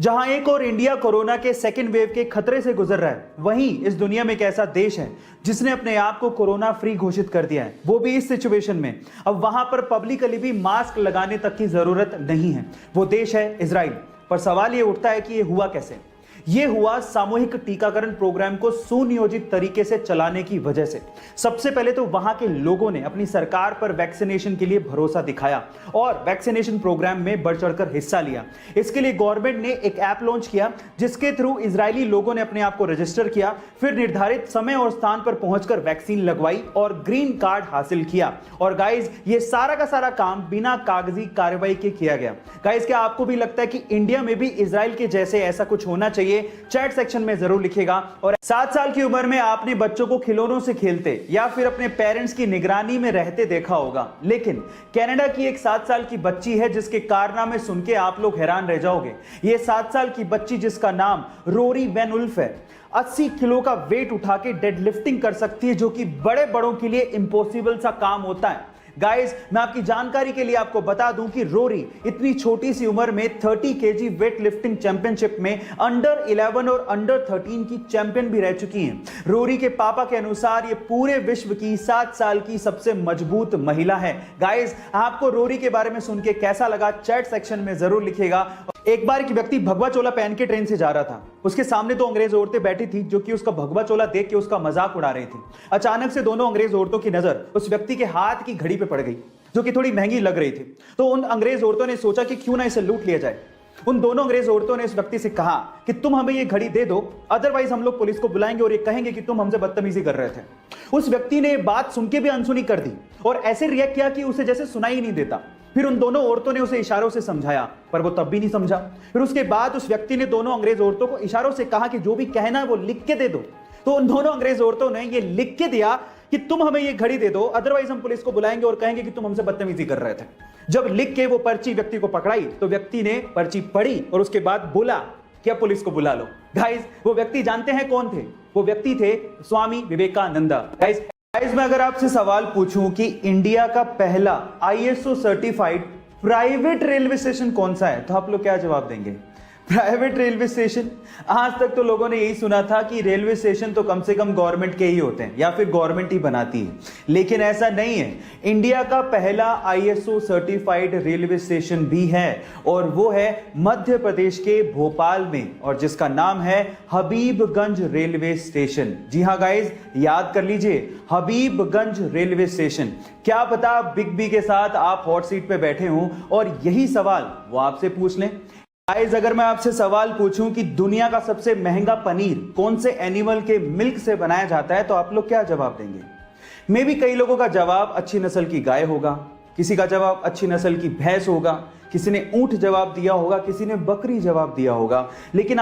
जहां एक और इंडिया कोरोना के सेकेंड वेव के खतरे से गुजर रहा है, वहीं इस दुनिया में एक ऐसा देश है जिसने अपने आप को कोरोना फ्री घोषित कर दिया है, वो भी इस सिचुएशन में। अब वहां पर पब्लिकली भी मास्क लगाने तक की जरूरत नहीं है। वो देश है इजराइल। पर सवाल ये उठता है कि ये हुआ कैसे। ये हुआ सामूहिक टीकाकरण प्रोग्राम को सुनियोजित तरीके से चलाने की वजह से। सबसे पहले तो वहां के लोगों ने अपनी सरकार पर वैक्सीनेशन के लिए भरोसा दिखाया और वैक्सीनेशन प्रोग्राम में बढ़ चढ़कर हिस्सा लिया। इसके लिए गवर्नमेंट ने एक ऐप लॉन्च किया जिसके थ्रू इजरायली लोगों ने अपने आप को रजिस्टर किया, फिर निर्धारित समय और स्थान पर पहुंचकर वैक्सीन लगवाई और ग्रीन कार्ड हासिल किया। और गाइज, ये सारा का सारा काम बिना कागजी कार्रवाई के किया गया। गाइज, क्या आपको भी लगता है कि इंडिया में भी इजराइल के जैसे ऐसा कुछ होना चाहिए? चैट सेक्शन में जरूर लिखेगा। और 7 साल की उम्र में आपने बच्चों को खिलौनों से खेलते या फिर अपने पेरेंट्स की निगरानी में रहते देखा होगा, लेकिन कनाडा की एक 7 साल की बच्ची है जिसके कारनामे सुन के आप लोग हैरान रह जाओगे। ये 7 साल की बच्ची जिसका नाम रोरी वैन उल्फ है, 80 किलो का वेट उठा के डेड लिफ्टिंग कर सकती है, जो कि बड़े बड़ों के लिए इम्पॉसिबल सा काम होता है। गाइस, मैं आपकी जानकारी के लिए आपको बता दूं कि रोरी इतनी छोटी सी उम्र में 30 केजी वेट लिफ्टिंग चैंपियनशिप में अंडर 11 और अंडर 13 की चैंपियन भी रह चुकी हैं। रोरी के पापा के अनुसार ये पूरे विश्व की 7 साल की सबसे मजबूत महिला है। गाइस, आपको रोरी के बारे में सुन के कैसा लगा, चैट सेक्शन में जरूर लिखेगा। एक बार एक व्यक्ति भगवा चोला पहन के ट्रेन से जा रहा था। उसके सामने 2 अंग्रेज औरतें बैठी थी जो कि उसका भगवा चोला देख के उसका मजाक उड़ा रही थी। अचानक से दोनों अंग्रेज औरतों की नजर उस व्यक्ति के हाथ की घड़ी पे पड़ गई, जो कि थोड़ी महंगी लग रही थी। तो उन अंग्रेज औरतों ने सोचा कि क्यों ना इसे लूट लिया जाए। उन दोनों अंग्रेज औरतों ने इस व्यक्ति से कहा कि तुम हमें ये घड़ी दे दो, अदरवाइज हम लोग पुलिस को बुलाएंगे और ये कहेंगे कि तुम हमसे बदतमीजी कर रहे थे। उस व्यक्ति ने बात सुन के भी अनसुनी कर दी और ऐसे रिएक्ट किया कि उसे जैसे सुनाई नहीं देता। फिर उन दोनों औरतों ने उसे इशारों से समझाया, पर वो तब भी नहीं समझा। फिर उसके बाद उस व्यक्ति ने दोनों अंग्रेज औरतों को इशारों से कहा कि जो भी कहना है वो लिख के दे दो। तो उन दोनों अंग्रेज औरतों ने ये लिख के दिया कि तुम हमें ये घड़ी दे दो, अदरवाइज हम पुलिस को बुलाएंगे और कहेंगे कि तुम हमसे बदतमीजी कर रहे थे। जब लिख के वो पर्ची व्यक्ति को पकड़ाई तो व्यक्ति ने पर्ची पढ़ी और उसके बाद बोला कि अब पुलिस को बुला लो। गाइस, वो व्यक्ति जानते हैं कौन थे? वो व्यक्ति थे स्वामी विवेकानंदा। गाइस, मैं अगर आपसे सवाल पूछूं कि इंडिया का पहला ISO certified private railway station कौन सा है, तो आप लोग क्या जवाब देंगे? Private railway station. आज तक तो लोगों ने यही सुना था कि रेलवे स्टेशन तो कम से कम गवर्नमेंट के ही होते हैं या फिर गवर्नमेंट ही बनाती है, लेकिन ऐसा नहीं है। इंडिया का पहला ISO सर्टिफाइड रेलवे स्टेशन भी है और वो है मध्य प्रदेश के भोपाल में, और जिसका नाम है हबीबगंज रेलवे स्टेशन। जी हाँ गाइज, याद कर लीजिए, हबीबगंज रेलवे स्टेशन। क्या पता बिग बी के साथ आप हॉट सीट पे बैठे हों और यही सवाल वो आपसे पूछ लें। गाइस, अगर मैं आपसे सवाल पूछूं कि दुनिया का सबसे महंगा पनीर कौन से एनिमल के मिल्क से बनाया जाता है, तो आप लोग क्या जवाब देंगे? मे भी कई लोगों का जवाब अच्छी नस्ल की गाय होगा, किसी का जवाब अच्छी नस्ल की भैंस होगा, किसी ने ऊंट जवाब दिया होगा, किसी ने बकरी जवाब दिया होगा। लेकिन